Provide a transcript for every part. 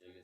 1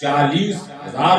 40,000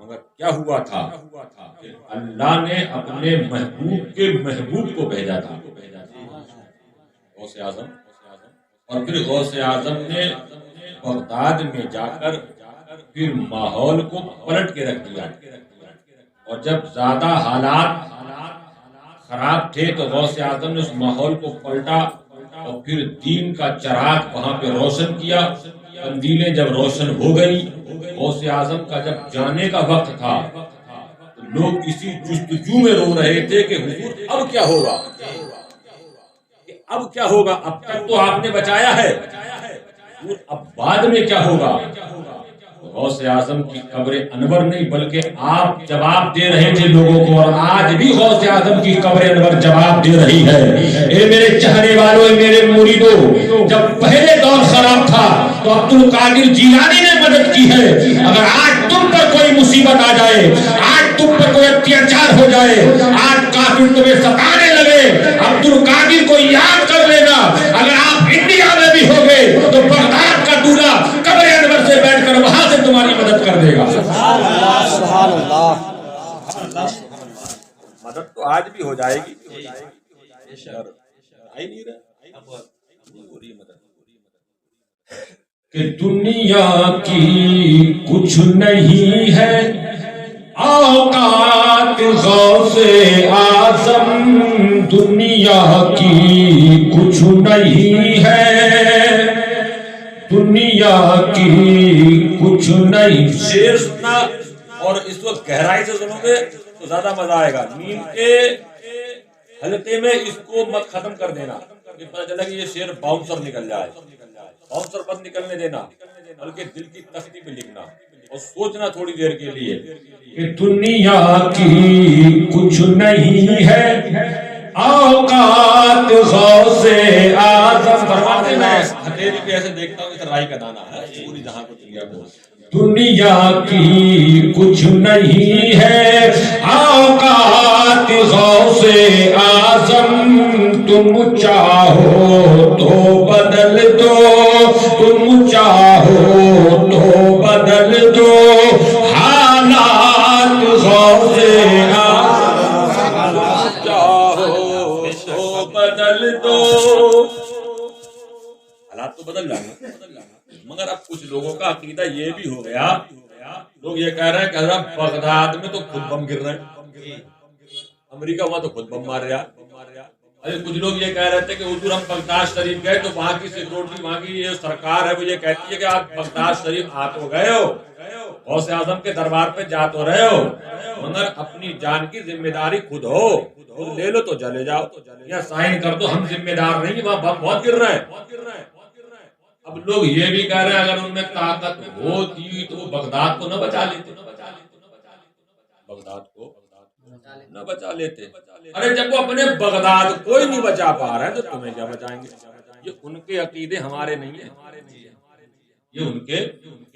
مگر کیا ہوا تھا کہ اللہ نے اپنے محبوب کے محبوب کو بھیجا تھا، غوث اعظم، اور پھر غوث اعظم نے بغداد میں جا کر پھر ماحول کو پلٹ کے رکھ دیا، اور جب زیادہ حالات خراب تھے تو غوث اعظم نے اس ماحول کو پلٹا اور پھر دین کا چراغ وہاں پہ روشن کیا۔ قندیلیں جب روشن ہو گئی، غوث اعظم کا جب جانے کا وقت تھا تو لوگ اسی جستجو میں رو رہے تھے کہ حضور اب کیا ہوگا، اب کیا ہوگا، اب تک تو آپ نے بچایا ہے، اب بعد میں کیا ہوگا۔ غوث اعظم کی قبر انور نہیں بلکہ آپ جواب دے رہے تھے لوگوں کو، اور آج بھی غوث اعظم کی قبر انور جواب دے رہی ہے۔ اے میرے چاہنے والوں، اے میرے مریدوں، جب پہلے دور خراب تھا تو عبد القادر جیلانی نے مدد کی ہے۔ اگر آج تم پر کوئی مصیبت آ جائے، آج تم پر کوئی اتیاچار ہو جائے، آج کافر تمہیں ستانے لگے، عبد القادر کو یاد کر لینا۔ اگر آپ انڈیا میں بھی ہوگے تو بغداد کا دولہ قبر انور سے بیٹھ کر وہاں سے تمہاری مدد کر دے گا۔ سبحان اللہ۔ مدد تو آج بھی ہو جائے گی، آئی نہیں رہا کہ دنیا کی کچھ نہیں ہے اوقات غوث اعظم، دنیا کی کچھ نہیں ہے، دنیا کی کچھ نہیں۔ شعر سننا اور اس وقت گہرائی سے سنو گے تو زیادہ مزہ آئے گا۔ نیند کے حلقے میں اس کو مت ختم کر دینا، یہ پتہ چلا کہ یہ شعر باؤنسر نکل جائے، باؤنسر مت نکلنے دینا، بلکہ دل کی تختی پہ لکھنا اور سوچنا تھوڑی دیر کے لیے کہ دنیا کی کچھ نہیں ہے اوقات غوث اعظم۔ فرماتے میں ہتھیلی پہ ایسے دیکھتا ہوں کہ رائی کا دانہ ہے، پوری جہاں کو چل گیا۔ دنیا کی کچھ نہیں ہے اوقات غوث اعظم، تم چاہو تو بدل دو، تم چاہو تو بدل دو حالات غوث اعظم، چاہو تو بدل دو۔ حالات تو بدل جائیں گے، مگر اب کچھ لوگوں کا عقیدہ یہ بھی ہو گیا، لوگ یہ کہہ رہے ہیں کہ حضرت بغداد میں تو خود بم گر رہے ہیں، امریکہ وہاں تو خود بم مار رہا۔ کچھ لوگ یہ کہہ رہے تھے کہ حضور ہم بغداد شریف گئے تو وہاں کی سیکورٹی، وہاں کی یہ سرکار ہے وہ یہ کہتی ہے کہ آپ بغداد شریف آ تو گئے ہو، غوث اعظم کے دربار پہ جا تو رہے ہو، مگر اپنی جان کی ذمہ داری خود ہو، خود لے لو تو چلے جاؤ، یا سائن کر دو، ہم ذمہ دار نہیں، وہاں بم بہت گر رہے ہیں۔ اب لوگ یہ بھی کہہ رہے ہیں اگر ان میں طاقت ہوتی تو وہ بغداد کو نہ بچا لیتے، بغداد کو نہ بچا لیتے۔ ارے جب وہ اپنے بغداد کو ہی نہیں بچا پا رہے ہیں تو تمہیں کیا بچائیں گے؟ یہ ان کے عقیدے ہمارے نہیں ہیں، یہ ان کے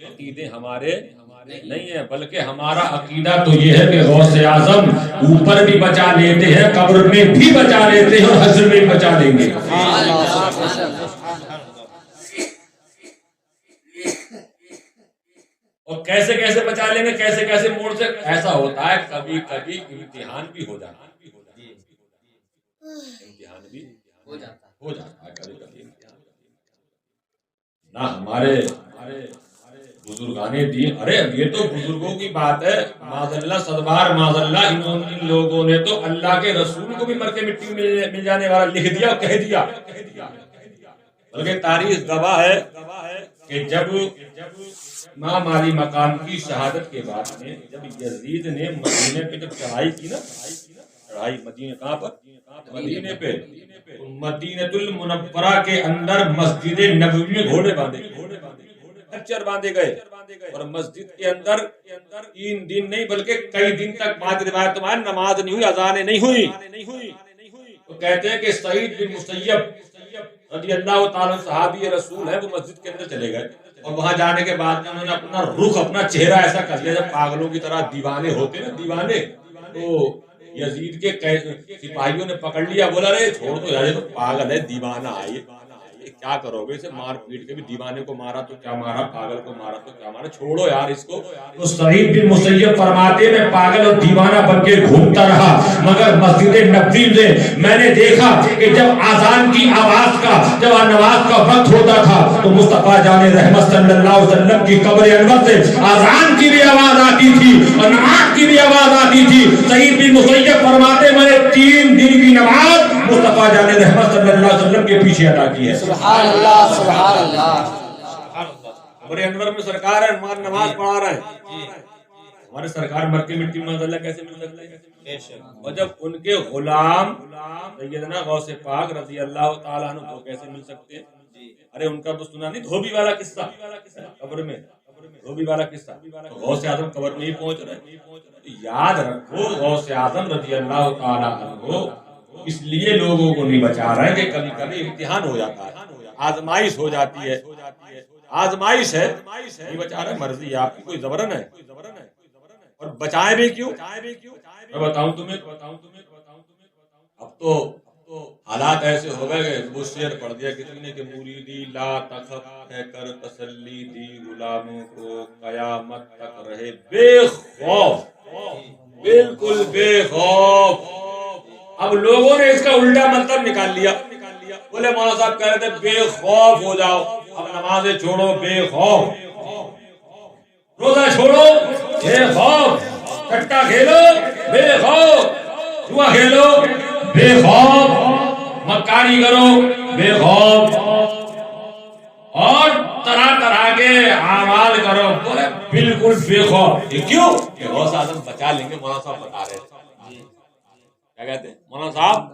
عقیدے ہمارے نہیں ہیں، بلکہ ہمارا عقیدہ تو یہ ہے کہ غوث اعظم اوپر بھی بچا لیتے ہیں، قبر میں بھی بچا لیتے ہیں، اور حشر میں بھی بچا لیں گے۔ اور کیسے کیسے بچا لیں گے، کیسے کیسے موڑ سے؟ ایسا ہوتا ہے کبھی کبھی امتحان بھی ہو جاتا ہے، امتحان بھی ہو جاتا ہے کبھی کبھی نہ ہمارے بزرگان دین۔ ارے یہ تو بزرگوں کی بات ہے، معاذ اللہ، صدبار معاذ اللہ، ان لوگوں نے تو اللہ کے رسول کو بھی مر کے مٹی مل جانے والا لکھ دیا اور کہہ دیا، بلکہ تاریخ گواہ ہے کہ جب امام علی مقام کی شہادت کے بعد میں جب یزید نے مدینے پہ جب چڑھائی کی نا، چڑھائی مدینے کہاں پر؟ مدینے پہ، مدینۃ المنورہ کے اندر مسجد نبوی میں گھوڑے باندھے، خچر باندھے گئے، اور مسجد کے اندر 3 دن نہیں بلکہ کئی دن تک، 5 روایتوں میں نماز نہیں ہوئی، اذانیں نہیں ہوئی۔ تو کہتے ہیں کہ سعید بن مسیب رضی اللہ تعالیٰ صحابی رسول ہے، وہ مسجد کے اندر چلے گئے، اور وہاں جانے کے بعد میں انہوں نے اپنا رخ، اپنا چہرہ ایسا کر لیا جب پاگلوں کی طرح دیوانے ہوتے نا، دیوانے، تو یزید کے سپاہیوں نے پکڑ لیا، بولا رہے چھوڑ دو یار، یہ تو پاگل ہے، دیوانہ ہے، کہ کیا کرو گے اسے مار پیٹ کے بھی دیوانے کو مارا تو کیا مارا پاگل کو مارا تو کیا مارا چھوڑو یار اس کو تو سعید بن مسیب فرماتے میں پاگل اور دیوانہ بن کے گھومتا رہا مگر مسجد نبوی میں میں نے دیکھا کہ جب اذان کی آواز کا جب نماز کا وقت ہوتا تھا تو مصطفیٰ جان رحمت صلی اللہ علیہ وسلم کی قبر انور سے اذان کی بھی آواز آتی تھی اور نماز کی بھی آواز آتی تھی سعید بن مسیب فرماتے میں نے 3 دن کی نماز مصطفیٰ جان رحمت صلی اللہ علیہ وسلم کے پیچھے ادا کی ہے سبحان اللہ سبحان اللہ قبر انور میں سرکار ہے نماز پڑھا رہے ہیں ہمارے سرکار مکی مٹی میں اللہ کیسے مل سکتا ہے اور جب ان کے غلام سیدنا غوث پاک رضی اللہ تعالیٰ عنہ کو کیسے مل سکتے ہیں ارے ان کا سنا نہیں دھوبی والا قصہ قبر میں دھوبی والا قصہ غوث اعظم قبر میں ہی پہنچ رہے یاد رکھو غوث اعظم رضی اللہ تعالیٰ عنہ اس لیے لوگوں کو نہیں بچا رہے کہ کبھی کبھی امتحان ہو جاتا ہے آزمائش ہو جاتی ہے آزمائش ہے نہیں بچا رہے مرضی آپ کی کوئی زبرن ہے اور بچائیں بھی کیوں میں بتاؤں تمہیں اب تو حالات ایسے ہو گئے وہ شعر پڑھ دیا کسی نے کہ مریدی لا تخف ہے کر تسلی دی غلاموں کو قیامت تک رہے بے خوف بالکل بے خوف اب لوگوں نے اس کا الٹا مطلب نکال لیا بولے مولانا صاحب کہہ رہے تھے بے خوف ہو جاؤ اب نمازیں چھوڑو بے خوف روزہ چھوڑو بے خوف سٹا کھیلو بے خوف جوا کھیلو بے خوف مکاری کرو بے خوف اور طرح طرح کے اعمال کرو بولے بالکل بے خوف یہ کیوں کہ غوث اعظم بچا لیں گے مولانا صاحب بتا رہے تھے کیا کہتے ہیں مولانا صاحب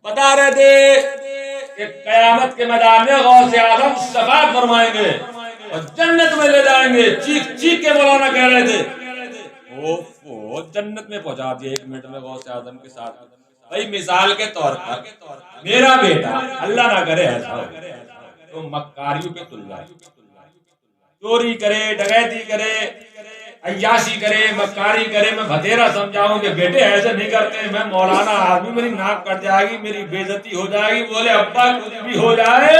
بتا رہے تھے کہ قیامت کے میدان میں غوث اعظم شفاعت فرمائیں گے اور جنت میں لے جائیں گے چیخ چیخ کے مولانا کہہ رہے تھے وہ جنت میں پہنچا دیا 1 منٹ میں غوث اعظم کے ساتھ بھائی مثال کے طور پر میرا بیٹا اللہ نہ کرے ایسا ہو تو مکاریوں پہ تل جائے چوری کرے ڈکیتی کرے عیاشی کرے مکاری کرے میں بھتیرا سمجھاؤں کہ بیٹے ایسے نہیں کرتے میں مولانا آدمی میری ناک کٹ جائے گی میری بے عزتی ہو جائے گی بولے ابا کچھ بھی ہو جائے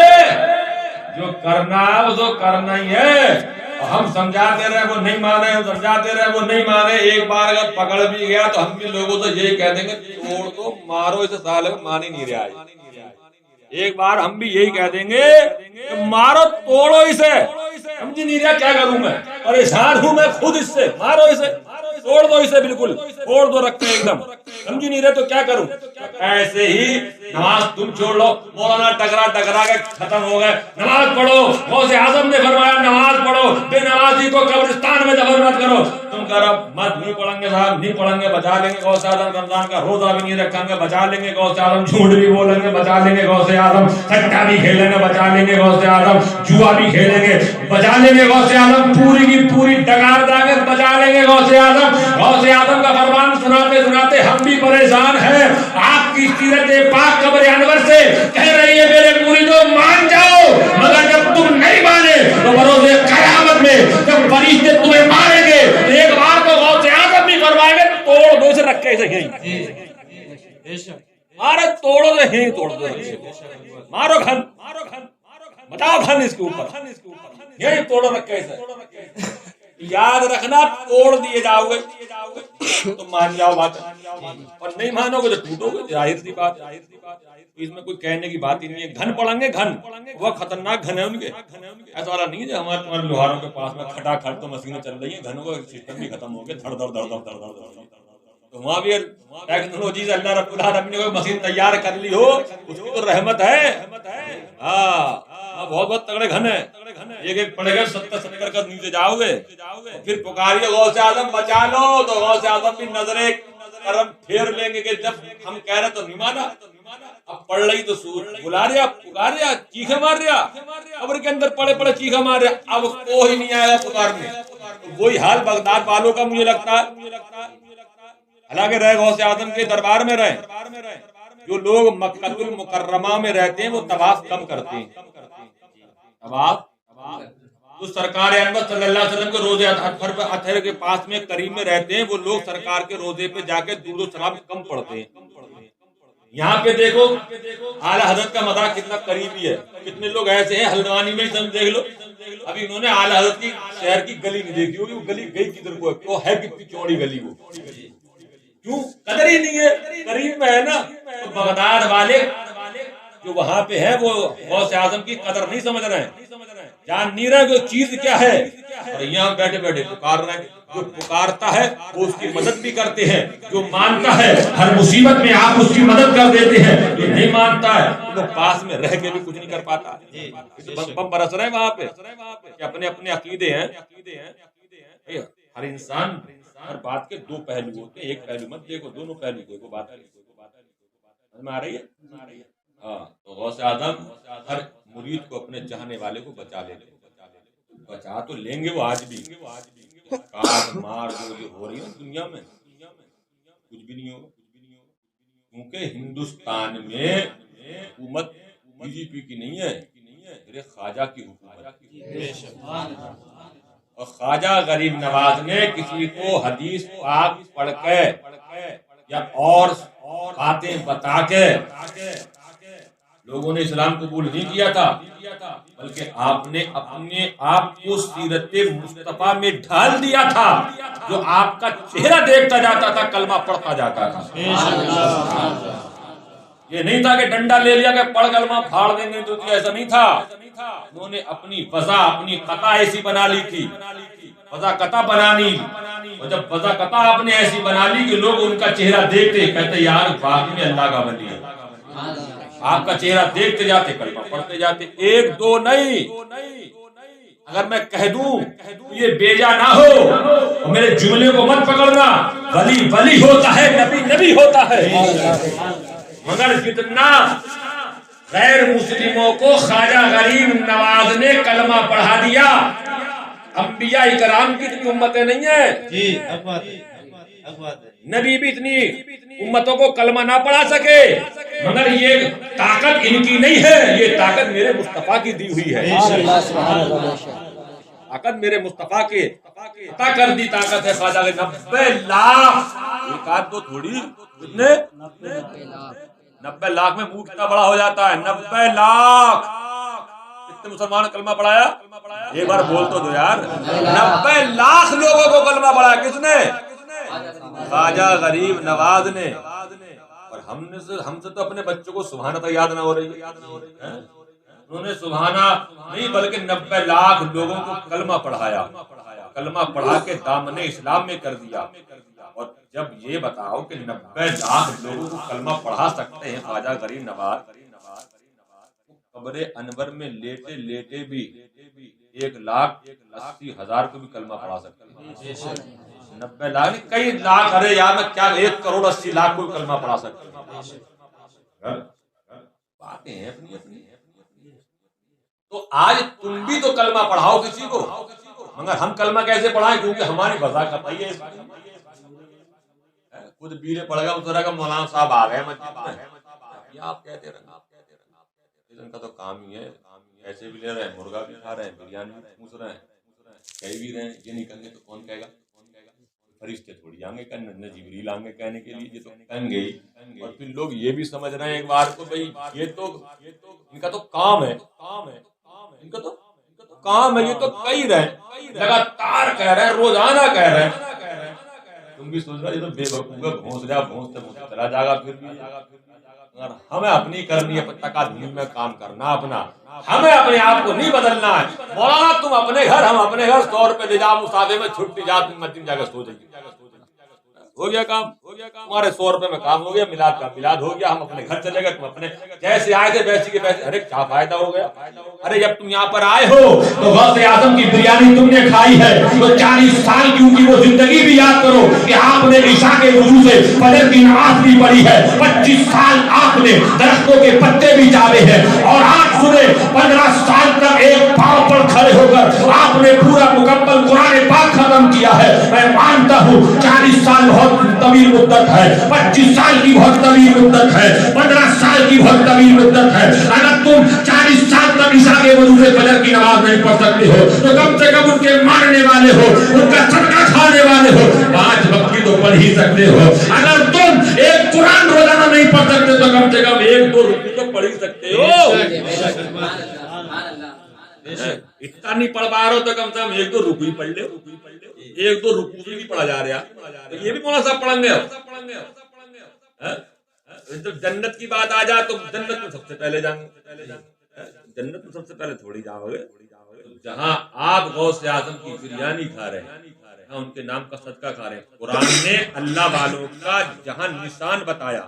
جو کرنا ہے وہ تو کرنا ہی ہے ہم سمجھاتے رہے وہ نہیں مانے ہم سمجھاتے رہے وہ نہیں مانے ایک بار اگر پکڑ بھی گیا تو ہم بھی لوگوں سے یہی کہہ دیں گے چھوڑ دو مارو اسے سالے میں مان ہی نہیں رہا ہے ایک بار ہم بھی یہی کہہ دیں گے کہ مارو توڑو اسے سمجھ نہیں رہا کیا کروں میں پریشان ہوں میں خود اس سے مارو اسے توڑ دو اسے بالکل توڑ دو رکھتے ایک دم سمجھ نہیں رہے تو کیا کروں ایسے ہی نماز تم چھوڑ لو مولانا ٹکرا کے ختم ہو گئے نماز پڑھو غوث اعظم نے فرمایا نماز پڑھو بے نمازی کو قبرستان میں دفن مت کرو تم کرو مت نہیں پڑھیں گے صاحب نہیں پڑھیں گے بچا لیں گے غوث اعظم رمضان کا روزہ بھی نہیں رکھیں گے بچا لیں گے غوث اعظم جھوٹ بھی بولیں گے بچا لیں گے غوث اعظم سٹا بھی کھیلیں گے بچا لیں گے غوث اعظم جوا بھی کھیلیں گے بچا لیں گے غوث اعظم پوری کی پوری ڈگار دے کے بچا لیں گے غوث اعظم کا فرمان سناتے سناتے ہم بھی پریشان ہیں آپ کی سیرت پاک قبر انور سے کہہ رہی ہے میرے مریدوں مان جاؤ مگر جب تم نہیں مانے تو بروز قیامت میں جب فرشتے تمہیں ماریں گے تو ایک بار تو غوث اعظم بھی فرمائیں گے توڑ دو اسے رکھ کے اسے یہیں مارے توڑو تو یہیں توڑ دو مارو گھن بتاؤ گھن اس کے اوپر یہیں توڑو رکھ کے اسے یاد رکھنا توڑ دیے جاؤ گے تو مان جاؤ بات اور نہیں مانو گے تو ٹوٹو گے ظاہر سی بات اس میں کوئی کہنے کی بات ہی نہیں ہے گھن پڑیں گے گھن وہ خطرناک گھن ہے ان کے ایسا والا نہیں ہے ہمارے تمہارے لوہاروں کے پاس میں کھٹا کھٹ تو مشینیں چل رہی ہیں گھنوں کا سسٹم بھی ختم ہو گیا دھڑ دھڑ دھڑ دھڑ دھڑ تو وہاں بھی ٹیکنالوجی سے اللہ رب العالمین نے کوئی مشین تیار کر لی ہو اس کی تو رحمت ہے ہاں بہت بہت تگڑے گھن ہیں ایک ایک پڑے گا 70 کا نیچے جاؤ گے پھر پکاریے غوث اعظم بچا لو تو غوث اعظم بھی نظریں کرم پھیر لیں گے کہ جب ہم کہہ رہے تو نہیں مانا اب پڑھ رہی تو بلا رہا پکار رہا چیخے مار رہا قبر کے اندر پڑے پڑے چیخے مار رہا اب کوئی نہیں آیا پکارنے وہی حال بغداد والوں کا مجھے لگتا ہے حالانکہ رہے غوث اعظم کے دربار میں رہے جو لوگ مکہ المکرمہ میں رہتے ہیں وہ طواف کم کرتے ہیں طواف جو سرکار انور صلی اللہ علیہ وسلم کے روزے اطہر کے پاس میں قریب میں رہتے ہیں وہ لوگ سرکار کے روزے پہ جا کے درود و سلام کم پڑھتے ہیں یہاں پہ دیکھو اعلیٰ حضرت کا مذاق کتنا قریبی ہے. کتنے لوگ ایسے ہیں ہلدوانی میں ہی دیکھ لو, ابھی انہوں نے اعلیٰ حضرت کی شہر کی گلی نہیں دیکھی ہوگی, وہ گلی گئی کدھر کو ہے, وہ ہے کتنی چوڑی گلی, وہ کیوں قدر ہی نہیں ہے, قریب میں ہے نا. تو بغداد والے جو وہاں پہ ہے وہ غوث اعظم کی قدر نہیں سمجھ رہے ہیں, جان نہیں رہے وہ چیز کیا ہے, اور یہاں بیٹھے بیٹھے پکار رہے ہیں. جو پکارتا ہے وہ اس کی مدد بھی کرتے ہیں, جو مانتا ہے ہر مصیبت میں آپ اس کی مدد کر دیتے ہیں, جو نہیں مانتا ہے وہ پاس میں رہ کے بھی کچھ نہیں کر پاتا. بم برس رہے ہیں وہاں پہ کہ اپنے اپنے عقیدے ہیں. ہر انسان ہر بات کے دو پہلو ہوتے ہیں, ایک پہلو مت دیکھو, دونوں پہلو دیکھو. بات میں آ رہی ہے. ہاں, تو غوث اعظم ہر مرید کو اپنے چاہنے والے کو بچا لیتے, بچا تو لیں گے وہ آج بھی. کاٹ مار جو ہو رہی ہے دنیا میں کچھ بھی نہیں ہوگا, کیونکہ ہندوستان میں حکومت بی جے پی کی نہیں ہے, میرے خواجہ کی حکومت. اور خواجہ غریب نواز نے کسی کو حدیث پاک پڑھ کے یا اور باتیں بتا کے لوگوں نے اسلام قبول نہیں کیا تھا, بلکہ آپ نے اپنے آپ کو سیرت مصطفیٰ میں ڈھال دیا تھا. جو آپ کا چہرہ دیکھتا جاتا تھا کلمہ پڑھتا جاتا تھا. یہ نہیں تھا کہ ڈنڈا لے لیا کہ پڑھ کلمہ پھاڑ دیں گے, تو ایسا نہیں تھا. انہوں نے اپنی وضع اپنی قطع ایسی بنا لی تھی, وضع قطع بنانی, اور جب وضع قطع آپ نے ایسی بنا لی کہ لوگ ان کا چہرہ دیکھتے کہتے یار باقی میں اللہ کا ولی ہے. آپ کا چہرہ دیکھتے جاتے کلمہ پڑھتے جاتے. ایک دو نہیں, اگر میں کہہ دوں تو یہ بیجا نہ ہو, میرے جملے کو مت پکڑنا. ولی ولی ہوتا ہے, نبی نبی ہوتا ہے, مگر جتنا غیر مسلموں کو خواجہ غریب نواز نے کلمہ پڑھا دیا, انبیاء کرام کی اتنی امتیں نہیں ہیں, نبی بھی اتنی امتوں کو کلمہ نہ پڑھا سکے, مگر یہ طاقت ان کی نہیں ہے, یہ طاقت میرے مصطفیٰ کی دی ہوئی ہے. طاقت میرے مصطفیٰ کے عطا کر دی طاقت ہے. خواجہ 90 لاکھ, ایک آدھ تو تھوڑی, کتنے 90 لاکھ میں منہ کتنا بڑا ہو جاتا ہے. 90 لاکھ کتنے مسلمان کلمہ پڑھایا, ایک بار بول تو دو یار. 90 لاکھ لوگوں کو کلمہ پڑھایا کس نے, خواجہ غریب نواز نے. اور ہم سے تو اپنے بچوں کو سبحانہ تو یاد نہ ہو رہی ہے. انہوں نے سبحانہ نہیں بلکہ 90 لاکھ لوگوں کو کلمہ پڑھایا, کلمہ پڑھا کے دامن اسلام میں کر دیا. اور جب یہ بتاؤ کہ 90 لاکھ لوگوں کو کلمہ پڑھا سکتے ہیں خواجہ غریب نواز, قبر انور میں لیٹے لیٹے بھی 1,80,000 کو بھی کلمہ پڑھا سکتے ہیں. 90 لاکھ نہیں, کئی لاکھ, ارے یار میں کیا 1,80,00,000 کو کلمہ پڑھا سکتے ہیں. باتیں ہیں اپنی اپنی. تو آج تم بھی تو کلمہ پڑھاؤ کسی کو, مگر ہم کلمہ کیسے پڑھائیں, کیونکہ ہماری وضع قطعی ہے. خود بیرے پڑھ گیا اس طرح کا مولانا صاحب آ گئے مسجد میں, آپ کہتے رہے ان کا تو کام ہی ہے, ایسے بھی لے رہے ہیں, مرغا بھی کھا رہے ہیں, بریانی بھی پوچھ رہے ہیں, کہہ بھی رہے ہیں. یہ نہیں کہیں گے تو کون کہے گا, فرشتے تھوڑی آئیں گے کہنے, نہ جبریل آئیں گے کہنے کے لیے, یہ تو کہیں گے ہی. اور پھر لوگ یہ بھی سمجھ رہے ہیں ایک بار کو بھائی یہ تو ان کا تو کام ہے, ان کا تو کام ہے, یہ تو کہہ رہے ہیں, لگاتار کہہ رہے ہیں, روزانہ کہہ رہے ہیں. تم بھی سوچ رہے یہ تو بے وقوف ہے, بھونس رہا بھونستے چلا جائے گا. پھر بھی اگر ہمیں اپنی کرنی ہے تقادم میں کام کرنا اپنا, ہمیں اپنے آپ کو نہیں بدلنا ہے. مولانا تم اپنے گھر, ہم اپنے گھر, 100 روپے لے جاؤ مسافے میں, چھٹی جا تم مسجد جا کر سو جائیے, ہو گیا کام, تمہارے 100 روپے میں کام ہو گیا, میلاد کا میلاد ہو گیا, ہم اپنے گھر چلے گئے, تم اپنے جیسے آئے تھے ویسے کے ویسے. ارے کیا فائدہ ہو گیا, ارے جب تم یہاں پر آئے ہو تو غوث اعظم کی بریانی تم نے کھائی ہے, تو 40 سال کی ان کی وہ زندگی بھی یاد کرو کہ آپ نے عشاء کے وضو سے فجر کی نماز بھی پڑھی ہے. 25 سال آپ نے درختوں کے پتے بھی چاوے ہیں, اور آج صبح 15 سال تک ایک پاؤں پر کھڑے ہو کر آپ نے پورا مکمل قرآن پاک ختم کیا ہے. میں مانتا ہوں 40 سال بہت طویل مدت ہے, 25 سال کی بہت طویل مدت ہے, 15 سال کی بہت طویل مدت ہے. اگر تم 40 سال تک عشاء کے وضو سے فجر کی نماز نہیں پڑھ سکتے ہو تو کم سے کم ان کے ماننے والے ہو, ان کا صدقہ کھانے والے ہو, 5 وقت کی تو پڑھ ہی سکتے ہو. اگر تم ایک قرآن روزانہ نہیں پڑھ سکتے تو کم سے کم ایک دو رکوع تو پڑھ ہی سکتے ہو، اتنا نہیں پڑھ پا رہے ہو تو کم سے کم ایک دو رکوع ہی پڑھ لے، ایک دو رکوع بھی نہیں پڑھا جا رہا تو یہ بھی مولانا صاحب پڑھیں گے؟ جب جنت کی بات آ جائے تو جنت میں سب سے پہلے جائیں گے، جنت میں سب سے پہلے تھوڑی جاؤ گے، جہاں آپ غوث اعظم کی بریانی کھا رہے ہیں، ان کے نام کا صدقہ کھا رہے ہیں، قرآن نے اللہ والوں کا جہاں نشان بتایا،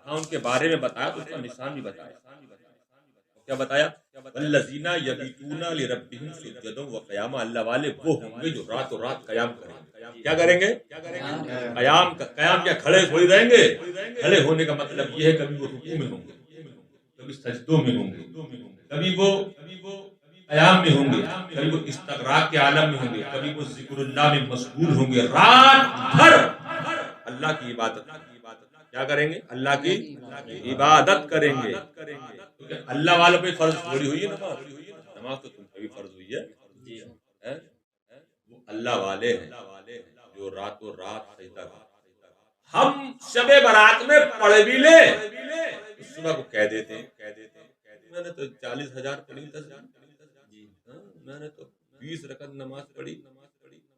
ان کے بارے میں بتایا تو اس کا نشان بھی بتایا، کیا بتایا؟ والذین یبیتون لربہم سجدا وقیاما، اللہ والے وہ ہوں گے جو راتوں رات قیام کریں گے، کیا کریں گے؟ قیام کیا کھڑے تھوڑی رہیں گے، کھڑے ہونے کا مطلب یہ ہے کبھی وہ رکوع میں ہوں گے، کبھی سجدوں میں ہوں گے، کبھی وہ قیام میں ہوں گے، کبھی وہ استغراق کے عالم میں ہوں گے، کبھی وہ ذکر اللہ میں مشغول ہوں گے، رات بھر اللہ کی عبادت، کیا کریں گے؟ اللہ کی عبادت کریں گے، اللہ والوں پہ فرض تھوڑی ہوئی ہے نماز تو تم پہ بھی فرض ہوئی ہے، وہ اللہ والے ہیں جو راتوں رات سجدہ کرتے ہیں، ہم شب برات میں پڑھ بھی لے صبح کو کہہ دیتے ہیں میں نے تو 40,000 پڑھی، میں نے تو 20 رکعت نماز پڑھی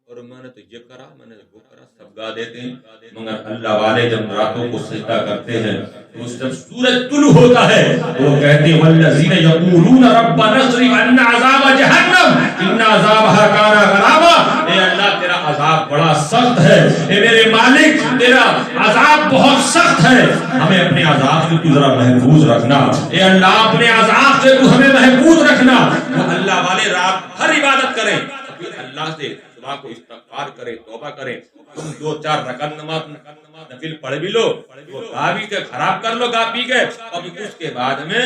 اور میں نے تو یہ کرا، میں نے وہ کرا، سب گا دیتے ہیں، مگر اللہ والے جب راتوں کو سجدہ کرتے ہیں تو جب سورج طلوع ہوتا ہے تو وہ کہتے ہیں والذین یقولون ربنا اصرف عنا عذاب جہنم ان عذابها کان غراما، اے اللہ تیرا عذاب بڑا سخت ہے، اے میرے مالک تیرا عذاب بہت سخت ہے، ہمیں اپنے عذاب سے تو ذرا محفوظ رکھنا، اے اللہ اپنے عذاب سے تو ہمیں محفوظ رکھنا۔ وہ اللہ والے رات بھر عبادت کریں، پھر اللہ سے صبح کو استغفار کریں، توبہ کریں، تم 2-4 رکعت نماز نفل پڑھ بھی لو، وہ گا بھی کے خراب کر لو گا پی کے، اور اس کے بعد میں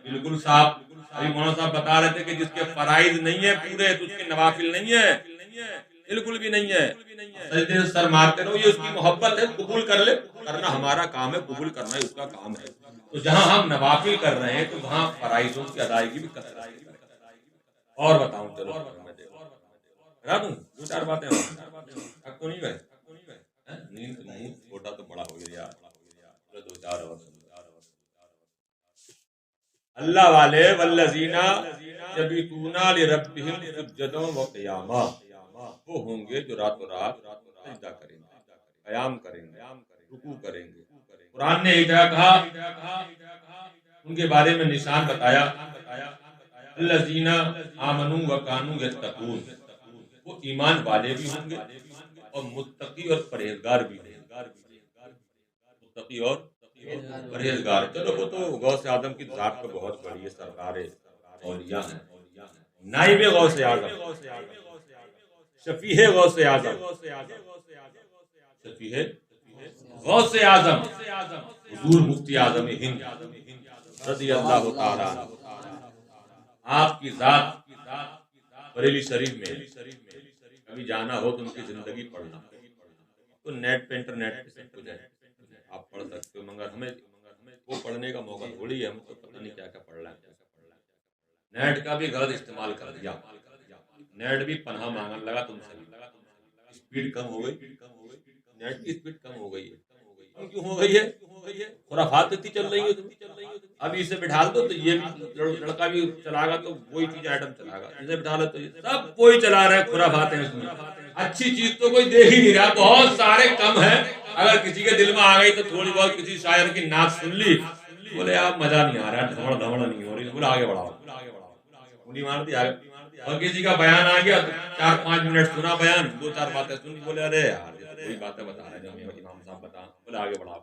بالکل صاحب ابھی مولانا صاحب بتا رہے تھے کہ جس کے فرائض نہیں ہے پورے تو اس کے نوافل نہیں ہے، بالکل بھی نہیں ہے، سجدے سے سر مارتے رہو، یہ اس کی محبت ہے، قبول کر لے، کرنا ہمارا کام ہے، قبول کرنا ہی اس کا کام ہے، تو جہاں ہم نوافل کر رہے ہیں تو وہاں فرائضوں کی ادائیگی بھی کر رہے ہیں۔ اور بتاؤں چلو میں دوں 2-4 باتیں تک تو نہیں گئے، نیند منہ چھوٹا تو بڑا ہو گیا، 2-4 اور اللہ والے والذین یبیتون لربہم سجدا وقیاما، وہ ہوں گے جو راتوں رات سجدہ کریں گے، قیام کریں گے، رکوع کریں گے۔ قرآن نے ایک جگہ کہا، ان کے بارے میں نشان بتایا الذین آمنوا وکانوا یتقون، وہ ایمان والے بھی ہوں گے اور متقی اور پرہیزگار بھی ہوں گے، متقی اور پرہیزگار۔ چلو وہ تو غوث اعظم کی ذات تو بہت بڑی ہے، سرکار اولیاء ہیں، نائب غوث اعظم، شفیع غوث اعظم، شفیع غوث اعظم حضور مفتی اعظم ہند رضی اللہ تعالی عنہ، آپ کی ذات بریلی شریف میں کبھی جانا ہو تو ان کی زندگی پڑھنا، تو نیٹ پہ انٹرنیٹ پہ سب کچھ ہے، آپ پڑھ سکتے ہو، مگر ہمیں وہ پڑھنے کا موقع تھوڑی ہے، ہمیں تو پتہ نہیں کیا کیا پڑھ رہا ہے، نیٹ کا بھی غلط استعمال کر دیا، نیٹ بھی پناہ مانگنے لگا تم سے، اسپیڈ کم ہو گئی، نیٹ کی اسپیڈ کم ہو گئی ہے، کیوں ہو گئی ہے؟ خرافات اتنی چل رہی ہے، اب اسے بٹھا دو تو یہ بھی لڑکا بھی چلا گا تو وہی چیز آئٹم چلا گا، اسے بٹھا لو تو یہ سب وہی چلا رہے ہیں، خرافات ہیں اس میں، اچھی چیز تو کوئی دیکھ ہی نہیں رہا، بہت سارے کم ہیں، اگر کسی کے دل میں آ گئی تو تھوڑی بہت کسی شاعر کی نعت سن لی، بولے آپ مزہ نہیں آ رہا، دھمڑ دھمڑ نہیں ہو رہی، بولے آگے بڑھاؤ، انہیں مار دیا، اور کسی کا بیان آ گیا 4-5 منٹ سنا بیان، 2-4 باتیں سن، بولے ارے یار کوئی باتیں بتا رہے ہیں جو ہمیں امام صاحب بتا، بولے آگے بڑھاؤ،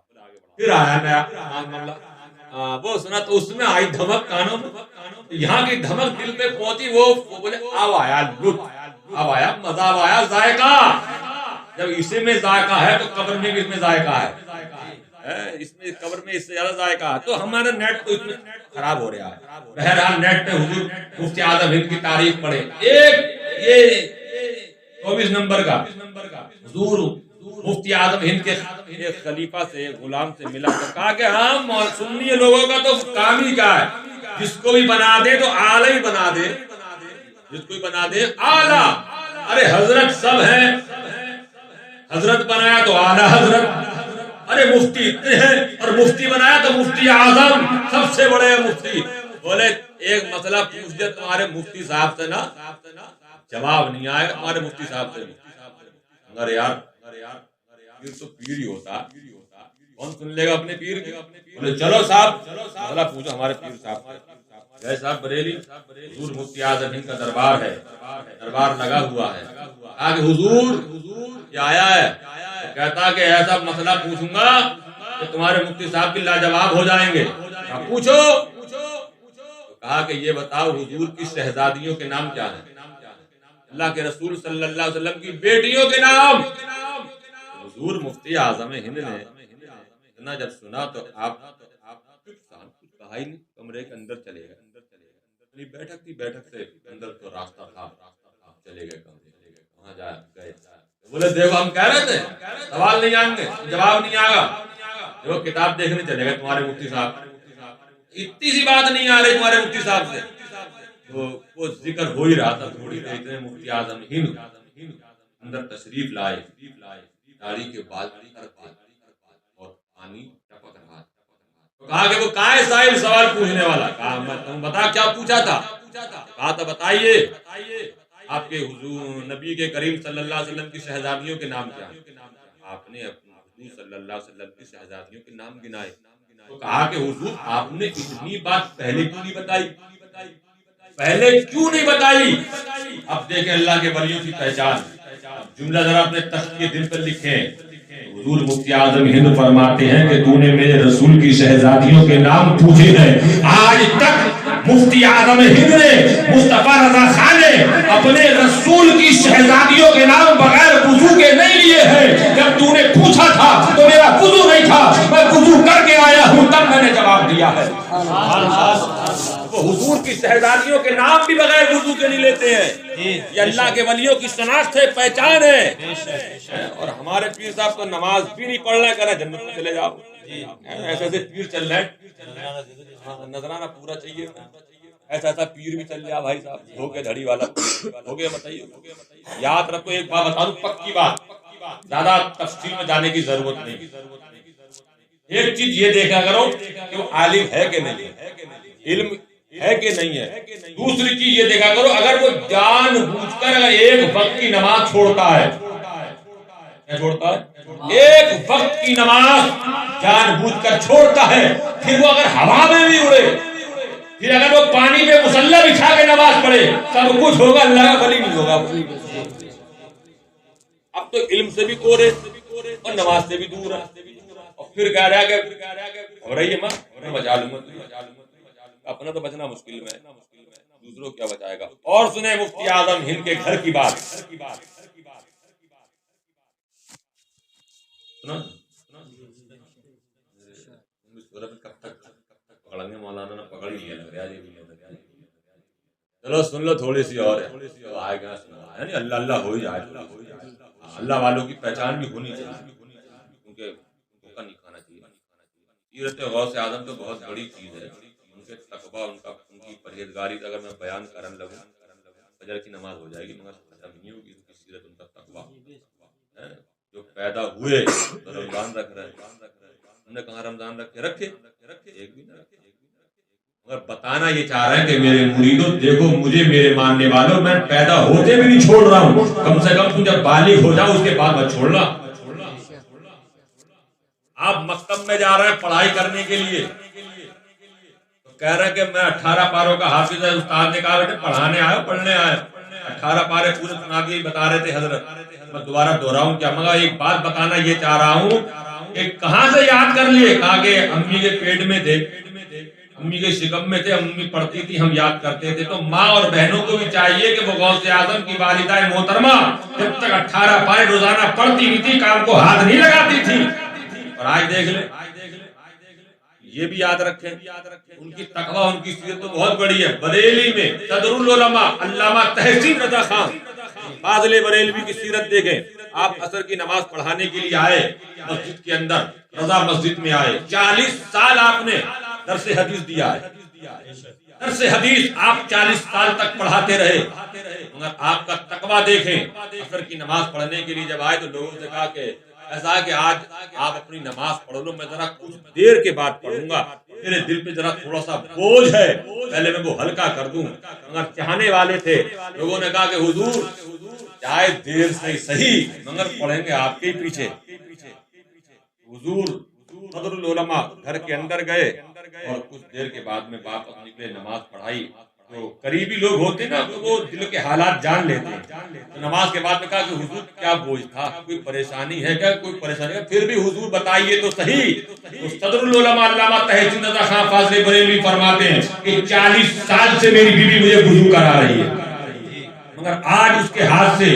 پھر آیا نیا معاملہ، وہ سنا تو اس میں آئی دھمک کانوں میں، یہاں کی دھمک دل پہ پہنچی، وہ بولے اب آیا لطف، اب آیا مزہ، اب آیا ذائقہ، جب اسی میں ذائقہ ہے تو قبر میں بھی اس میں ذائقہ ہے، اس میں قبر میں اس سے زیادہ ذائقہ ہے، تو ہمارا نیٹ تو اس میں خراب ہو رہا ہے۔ بہرحال نیٹ پہ حضور مفتی اعظم ہند کی تاریخ پڑھے، ایک یہ 24 نمبر کا حضور مفتی اعظم ہند کے ایک خلیفہ سے، ایک غلام سے ملا تو کہا کہ ہم سنی لوگوں کا تو کام ہی کیا ہے، جس کو بھی بنا دے تو اعلی ہی بنا دے، جس کو بھی بنا دے اعلی، ارے حضرت سب ہیں، حضرت بنایا تو اعلی حضرت، ارے مفتی اتنے ہیں اور مفتی بنایا تو مفتی اعظم سب سے بڑے مفتی. بولے ایک مسئلہ پوچھ دیا تمہارے مفتی صاحب سے نا جواب نہیں آئے گا تمہارے مفتی صاحب سے. مگر یار پیر تو پیر ہی ہوتا, کون سن لے گا اپنے پیر کی. بولے چلو صاحب مسئلہ پوچھو ہمارے پیر صاحب سے. گئے صاحب بریلی, حضور مفتی اعظم ہند کا دربار ہے, دربار لگا ہوا ہے. کہا کہ حضور کیا آیا ہے؟ کہتا کہ ایسا مسئلہ پوچھوں گا کہ تمہارے مفتی صاحب بھی لاجواب ہو جائیں گے. پوچھو. کہا کہ یہ بتاؤ حضور کی شہزادیوں کے نام کیا ہیں؟ اللہ کے رسول صلی اللہ علیہ وسلم کی بیٹیوں کے نام. حضور مفتی اعظم ہند نے اتنا جب سنا تو آپ کہا ہی نہیں, کمرے کے اندر چلے گئے. بیٹھک تھی, بیٹھک سے اندر تو راستہ تھا, چلے گئے کمرے. وہاں جا گئے, بولے دیکھو ہم کہہ رہے تھے سوال نہیں آئیں گے, جواب نہیں آگا. دیکھو کتاب دیکھنے چلے گئے تمہارے مفتی صاحب, اتنی سی بات نہیں آ رہی تمہارے مفتی صاحب سے. تو وہ ذکر ہو ہی رہا تھا تھوڑی دیر میں مفتی اعظم ہند اندر تشریف لائے. داڑھی کے بال اور پانی ٹپک رہا تھا. کہا کہ وہ کہاں ہے سائل سوال پوچھنے والا؟ کہا میں تم بتا کیا پوچھا تھا؟ کہا تھا بتائیے آپ کے حضور نبی کے کریم صلی اللہ علیہ وسلم کی شہزادیوں کے نام کیا؟ آپ نے حضور صلی اللہ علیہ وسلم کی شہزادیوں کے نام گنائے. تو کہا کہ حضور آپ نے اتنی بات پہلے کیوں نہیں بتائی, پہلے کیوں نہیں بتائی؟ اب دیکھیں اللہ کے ولیوں کی پہچان. جملہ ذرا اپنے تخت کے دن پر لکھیں. حضور مفتی اعظم ہند فرماتے ہیں کہ تو نے میرے رسول کی شہزادیوں کے نام پوچھے ہیں. آج تک مفتی اعظم ہند نے مصطفیٰ رضا خان نے اپنے رسول کی شہزادیوں کے نام بغیر وضو کے نہیں لیے ہیں. جب تو نے پوچھا تھا تو میرا وضو نہیں تھا, میں وضو کر کے آیا ہوں تب میں نے جواب دیا ہے. وہ حضور کی شہزادیوں کے نام بھی بغیر وضو کے نہیں لیتے ہیں. یہ اللہ کے ولیوں کی شناخت ہے, پہچان ہے. اور ہمارے پیر صاحب تو نماز بھی نہیں پڑھنا, کہنا جنت میں چلے جاؤ. ایسے ایسے پیر چل رہے ہیں, نذرانہ پورا چاہیے. ایسا ایسا پیر بھی چل رہا بھائی صاحب, ہو گیا دھڑی والا ہو گیا. بتائیے, یاد رکھو ایک بات بتا دوں پکی بات, زیادہ تفصیل میں جانے کی ضرورت نہیں. ایک چیز یہ دیکھا کرو کہ وہ عالم ہے کہ نہیں, علم ہے کہ نہیں ہے. دوسری چیز یہ دیکھا کرو اگر وہ جان بوجھ کر اگر ایک وقت کی نماز چھوڑتا ہے, کیا چھوڑتا ہے؟ ایک وقت کی نماز جان بوجھ کر چھوڑتا ہے, پھر وہ اگر ہوا میں بھی اڑے, پھر اگر وہ پانی میں مصلی بچھا کے نماز پڑھے, سب کچھ ہوگا, اللہ کا ولی نہیں ہوگا. اب تو علم سے بھی کور ہے اور نماز سے بھی دور ہے, اور پھر کہہ رہا ہے کہ ہو رہی ہے ماں بچا لوں گا. اپنا تو بچنا مشکل میں, دوسروں کیا بچائے گا. اور سنیں مفتی اعظم ہند کے گھر کی بات. کب تک پکڑیں مولانا نے پکڑ لیا لگ رہا ہے. چلو سن لو تھوڑی سی اور آئے گا, یعنی اللہ اللہ ہو ہی جائے. اللہ والوں کی پہچان بھی ہونی چاہیے, کیونکہ دھوکہ نہیں کھانا چاہیے. سیرت غوث اعظم تو بہت بڑی چیز ہے. ان کے تقویٰ, ان کی پرہیزگاری اگر میں بیان کرنے لگوں فجر کی نماز ہو جائے گی, مگر ختم نہیں ہوگی ان کی سیرت, ان کا تقویٰ. جو پیدا ہوئے تو رمضان رکھ رہے ہیں, ہم نے کہاں رمضان رکھے ایک بھی نہ رکھے. مگر بتانا یہ چاہ رہے ہیں کہ میرے مریدوں دیکھو مجھے, میرے ماننے والوں, میں پیدا ہوتے بھی نہیں چھوڑ رہا ہوں, کم سے کم تم جب بالغ ہو جاؤ اس کے بعد مت چھوڑنا. آپ مکتب میں جا رہے ہیں پڑھائی کرنے کے لیے, کہہ رہے ہیں کہ میں 18 پاروں کا حافظ ہے. استاد نے کہا بیٹے پڑھانے آئے پڑھنے آئے, 18 پارے پورے سنا کے بتا رہے تھے حضرت. میں دوبارہ دہراؤں کیا, مگر ایک بات بتانا یہ چاہ رہا ہوں کہ کہاں سے یاد کر لیے. کہا کہ امی کے پیٹ میں تھے, امی کے شکم میں تھے, امی پڑھتی تھی ہم یاد کرتے تھے. تو ماں اور بہنوں کو بھی چاہیے کہ وہ غوث اعظم کی والدہ محترمہ جب تک 18 پارے روزانہ پڑھتی نہیں تھی کام کو ہاتھ نہیں لگاتی تھی. اور آج دیکھ لیں, یہ بھی یاد رکھیں ان کی تقویٰ, ان کی سیرت تو بہت بڑی ہے. بریلی میں صدر العلماء علامہ تحسین رضا خان فاضل بریلوی کی سیرت دیکھیں. آپ عصر کی نماز پڑھانے کے لیے آئے مسجد کے اندر, رضا مسجد میں آئے. 40 سال آپ نے درس حدیث دیا ہے, درس حدیث آپ 40 سال تک پڑھاتے رہے. مگر آپ کا تقویٰ دیکھیں, عصر کی نماز پڑھنے کے لیے جب آئے تو لوگوں سے کہا کہ ایسا ہے کہ آج آپ اپنی نماز پڑھ لو، میں ذرا کچھ دیر کے بعد پڑھوں گا، میرے دل پہ ذرا تھوڑا سا بوجھ ہے، پہلے میں وہ ہلکا کر دوں. مگر چاہنے والے تھے، لوگوں نے کہا کہ حضور چاہے دیر سے صحیح مگر پڑھیں گے آپ کے پیچھے. حضور صدر العلماء گھر کے اندر گئے اور کچھ دیر کے بعد میں واپس نکلے، نماز پڑھائی. تو قریبی لوگ ہوتے نا تو وہ دل کے حالات جان لیتے ہیں. تو نماز کے بعد میں کہا کہ حضور کیا بوجھ تھا، کوئی پریشانی ہے کیا، کوئی پریشانی ہے؟ پھر بھی حضور بتائیے تو صحیح. تو صدر العلماء علامہ تحسین رضا خان فاضل بریلوی فرماتے ہیں کہ 40 سال سے میری بیوی مجھے وضو کرا رہی ہے، مگر آج اس کے ہاتھ سے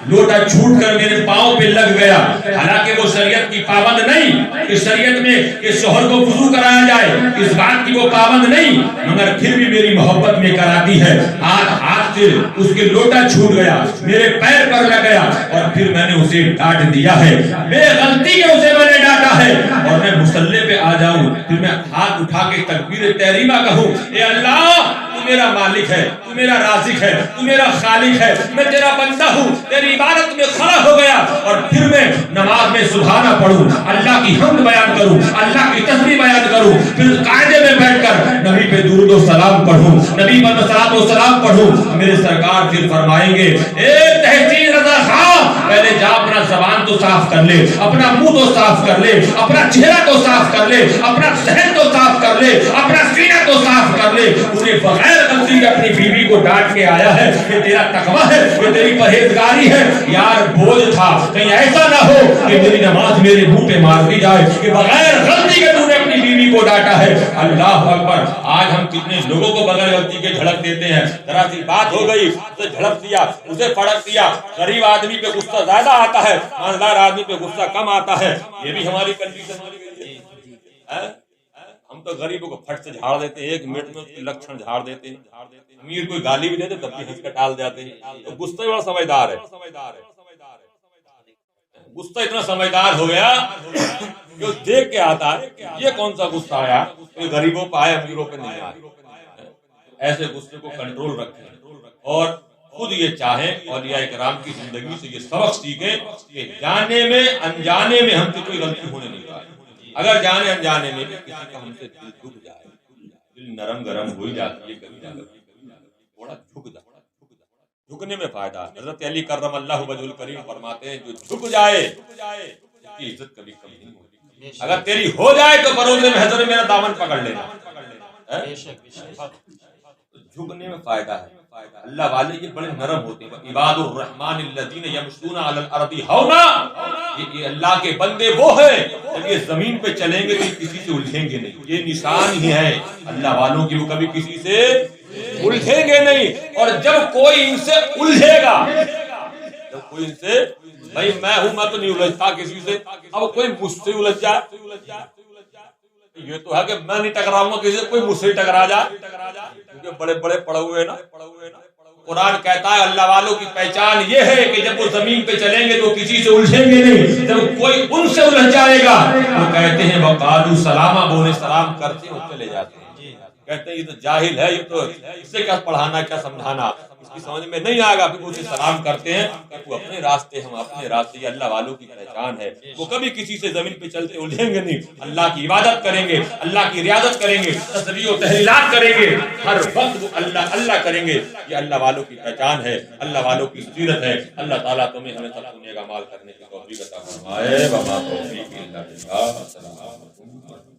لوٹا چھوٹ کر میرے پاؤں پہ لگ گیا. حالانکہ وہ شریعت کی پابند نہیں کہ شریعت میں کہ شوہر کو وضو کرایا جائے، اس بات کی وہ پابند نہیں، مگر پھر بھی میری محبت میں کراتی ہے. آج ہاتھ سے اس کے لوٹا چھوٹ گیا، میرے پیر پر لگ گیا اور پھر میں نے اسے ڈانٹ دیا ہے، بے غلطی کے اسے میں نے ڈانٹا ہے. اور میں مصلی پہ آ جاؤں پھر میں ہاتھ اٹھا کے تکبیر تحریمہ کہوں، اے اللہ تو میرا مالک ہے، تو میرا رازق ہے، تو میرا خالق ہے، میں تیرا بندہ ہوں، تیری عبادت میں کھڑا ہو گیا. اور پھر میں نماز میں سبحانہ پڑھوں، اللہ کی حمد بیان کروں، اللہ کی تسبیح بیان کروں، پھر قاعدے میں بیٹھ کر نبی پہ درود و سلام پڑھوں، نبی پر صلاۃ و سلام پڑھوں. میرے سرکار پھر فرمائیں گے، اے تحسین رضا خان پہلے جا اپنا زبان تو صاف کر لے، اپنا منہ تو صاف کر لے، اپنا چہرہ تو صاف کر لے، اپنا ذہن تو صاف کر لے، اپنا سینہ تو صاف کر لے. انہیں بغیر غلطی کے اپنی بیوی کو ڈانٹ کے آیا ہے، یہ تیرا تقویٰ ہے، یہ تیری پرہیزگاری ہے. یار بوجھ تھا، کہیں ایسا نہ ہو کہ میری نماز میرے منہ پہ مار دی جائے کہ بغیر غلطی کے تو نے اپنی بیوی کو ڈانٹا ہے. اللہ اکبر. آج ہم کتنے لوگوں کو بغیر غلطی کے جھڑک دیتے ہیں، ذرا سی بات ہو گئی اسے جھڑک دیا، اسے پھڑک دیا. غریب آدمی پہ غصہ زیادہ آتا ہے، مالدار آدمی پہ غصہ کم آتا ہے. یہ بھی ہماری کنڈیشن ہو گئی ہے. ہم تو غریبوں کو پھٹ سے جھاڑ دیتے ہیں، 1 منٹ میں اس کے لکھن جھاڑ دیتے ہیں. امیر کوئی گالی بھی دے دے تب بھی ہنس کے ٹال دیتے ہیں. تو غصہ بڑا سمجھدار ہے، غصہ اتنا سمجھدار ہو گیا کہ وہ دیکھ کے آتا ہے یہ کون سا غصہ آیا، یہ غریبوں پہ آیا امیروں پہ نہیں آیا. ایسے غصے کو کنٹرول رکھیں اور خود یہ چاہیں اولیاء کرام کی زندگی سے یہ سبق سیکھیں کہ جانے میں انجانے میں ہم سے کوئی غلطی ہونے نہیں پائے. اگر جانے انجانے میں کسی کا ہم سے دل دکھ جائے، دل نرم گرم ہو جاتی ہے، کبھی تھوڑا جھک جائے، جھکنے میں فائدہ. حضرت علی کرم اللہ وجہ الکریم فرماتے ہیں جو جھک جائے اس کی عزت کبھی کم نہیں ہوتی. اگر تیری ہو جائے تو بروز محضر میرا دامن پکڑ لینا. جھکنے میں فائدہ ہے. اللہ والے یہ بڑے نرم ہوتے ہیں. عباد الرحمن الذین یمشون علی الارض ہونا، یہ اللہ کے بندے وہ ہیں جب یہ زمین پہ چلیں گے تو کسی سے الجھیں گے نہیں. یہ نشان ہی ہے اللہ والوں کی، وہ کبھی کسی سے الجھیں گے نہیں. اور جب کوئی ان سے الجھے گا، جب کوئی ان سے بھائی میں ہوں میں تو نہیں الجھتا کسی سے، اب کوئی مجھ سے الجھ جائے، یہ تو ہے کہ میں نہیں ٹکراؤں گا کسی سے، کوئی مجھ سے ٹکرا جائے، کیونکہ بڑے بڑے پڑے ہوئے نا. قرآن کہتا ہے اللہ والوں کی پہچان یہ ہے کہ جب وہ زمین پہ چلیں گے تو کسی سے الجھیں گے نہیں. جب کوئی ان سے الجھ جائے گا وہ کہتے ہیں وقالوا سلاما، بولے سلام کرتے ہیں چلے جاتے ہیں. کہتے ہیں یہ تو جاہل ہے، یہ تو اس سے کیا پڑھانا کیا سمجھانا، اس کی سمجھ میں نہیں آئے گا. پھر اسے سلام کرتے ہیں کہ وہ اپنے راستے ہم اپنے راستے. یہ اللہ والوں کی پہچان ہے. وہ کبھی کسی سے زمین پہ چلتے الجھیں گے نہیں. اللہ کی عبادت کریں گے، اللہ کی ریاضت کریں گے، تسبیح و تحلیلات کریں گے، ہر وقت وہ اللہ اللہ کریں گے. یہ اللہ والوں کی پہچان ہے، اللہ والوں کی سیرت ہے. اللہ تعالیٰ تمہیں ہمیں سب کو نیک اعمال کرنے کی توفیق عطا فرمائے. وما توفیقی الا باللہ. السلام علیکم.